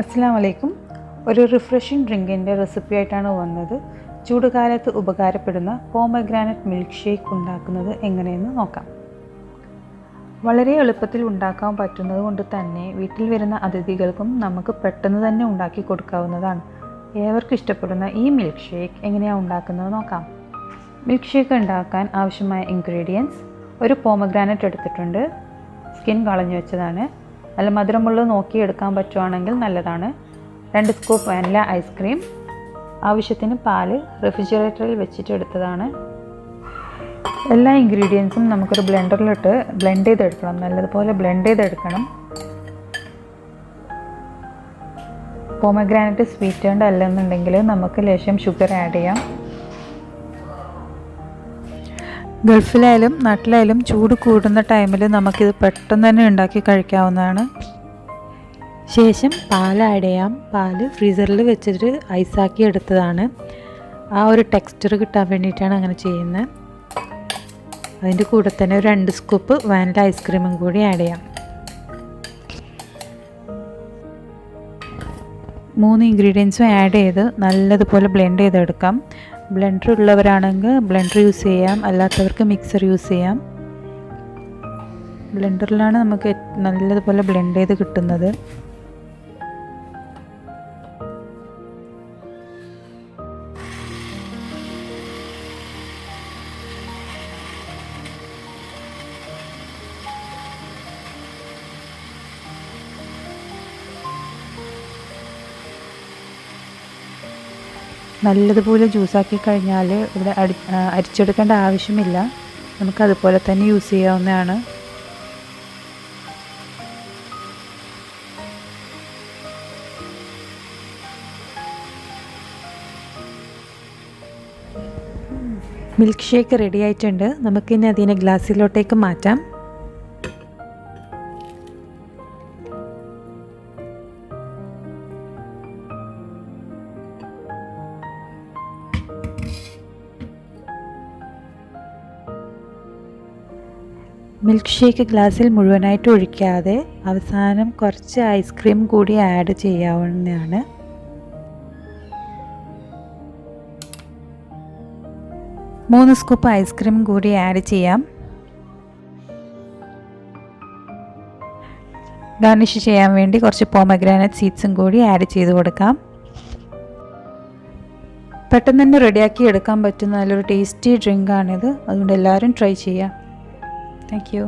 അസ്സലാമു അലൈക്കും. ഒരു റിഫ്രഷിംഗ് ഡ്രിങ്കിൻ്റെ റെസിപ്പി ആയിട്ടാണ് വന്നത്. ചൂടുകാലത്ത് ഉപകാരപ്പെടുന്ന പോമഗ്രാനറ്റ് മിൽക്ക് ഷേക്ക് ഉണ്ടാക്കുന്നത് എങ്ങനെയെന്ന് നോക്കാം. വളരെ എളുപ്പത്തിൽ ഉണ്ടാക്കാൻ പറ്റുന്നത് കൊണ്ട് തന്നെ വീട്ടിൽ വരുന്ന അതിഥികൾക്കും നമുക്ക് പെട്ടെന്ന് തന്നെ ഉണ്ടാക്കി കൊടുക്കാവുന്നതാണ്. ഏവർക്കും ഇഷ്ടപ്പെടുന്ന ഈ മിൽക്ക് ഷേക്ക് എങ്ങനെയാണ് ഉണ്ടാക്കുന്നത് നോക്കാം. മിൽക്ക് ഷേക്ക് ഉണ്ടാക്കാൻ ആവശ്യമായ ഇൻഗ്രീഡിയൻസ്: ഒരു പോമഗ്രാനറ്റ് എടുത്തിട്ടുണ്ട്, സ്കിൻ കളഞ്ഞു വെച്ചതാണ്. നല്ല മധുരമുള്ളത് നോക്കിയെടുക്കാൻ പറ്റുവാണെങ്കിൽ നല്ലതാണ്. 2 സ്കൂപ്പ് വാനില ഐസ്ക്രീം, ആവശ്യത്തിന് പാല് റെഫ്രിജറേറ്ററിൽ വെച്ചിട്ട് എടുത്തതാണ്. എല്ലാ ഇൻഗ്രീഡിയൻസും നമുക്കൊരു ബ്ലെൻഡറിലിട്ട് ബ്ലെൻഡ് ചെയ്തെടുക്കണം. നല്ലതുപോലെ ബ്ലെൻഡ് ചെയ്തെടുക്കണം. പോമഗ്രാനറ്റ് സ്വീറ്റേൺഡ് അല്ലെന്നുണ്ടെങ്കിൽ നമുക്ക് ലേശം ഷുഗർ ആഡ് ചെയ്യാം. ഗൾഫിലായാലും നാട്ടിലായാലും ചൂട് കൂടുന്ന ടൈമിൽ നമുക്കിത് പെട്ടെന്ന് തന്നെ ഉണ്ടാക്കി കഴിക്കാവുന്നതാണ്. ശേഷം പാൽ ആഡ് ചെയ്യാം. പാല് ഫ്രീസറിൽ വെച്ചിട്ട് ഐസാക്കി എടുത്തതാണ്. ആ ഒരു ടെക്സ്ചർ കിട്ടാൻ വേണ്ടിയിട്ടാണ് അങ്ങനെ ചെയ്യുന്നത്. അതിൻ്റെ കൂടെ തന്നെ ഒരു 2 സ്കൂപ്പ് വാനില ഐസ്ക്രീമും കൂടി ആഡ് ചെയ്യാം. 3 ഇൻഗ്രീഡിയൻസും ആഡ് ചെയ്ത് നല്ലതുപോലെ ബ്ലെൻഡ് ചെയ്തെടുക്കാം. ബ്ലെൻഡർ ഉള്ളവരാണെങ്കിൽ ബ്ലെൻഡർ യൂസ് ചെയ്യാം, അല്ലാത്തവർക്ക് മിക്സർ യൂസ് ചെയ്യാം. ബ്ലെൻഡറിലാണ് നമുക്ക് നല്ലതുപോലെ ബ്ലെൻഡ് ചെയ്ത് കിട്ടുന്നത്. നല്ലതുപോലെ ജ്യൂസാക്കി കഴിഞ്ഞാൽ ഇവിടെ അരിച്ചെടുക്കേണ്ട ആവശ്യമില്ല. നമുക്കതുപോലെ തന്നെ യൂസ് ചെയ്യാവുന്നതാണ്. മിൽക്ക് ഷേക്ക് റെഡി ആയിട്ടുണ്ട്. നമുക്കിനി അതിനെ ഗ്ലാസ്സിലോട്ടേക്ക് മാറ്റാം. മിൽക്ക് ഷേക്ക് ഗ്ലാസ്സിൽ മുഴുവനായിട്ട് ഒഴിക്കാതെ അവസാനം കുറച്ച് ഐസ്ക്രീം കൂടി ആഡ് ചെയ്യാവുന്നതാണ്. മൂന്ന് സ്കൂപ്പ് ഐസ്ക്രീം കൂടി ആഡ് ചെയ്യാം. ഗാർണിഷ് ചെയ്യാൻ വേണ്ടി കുറച്ച് പോമഗ്രാനറ്റ് സീഡ്സും കൂടി ആഡ് ചെയ്ത് കൊടുക്കാം. പെട്ടെന്ന് തന്നെ റെഡിയാക്കി എടുക്കാൻ പറ്റുന്ന നല്ലൊരു ടേസ്റ്റി ഡ്രിങ്കാണിത്. അതുകൊണ്ട് എല്ലാവരും ട്രൈ ചെയ്യാം. Thank you.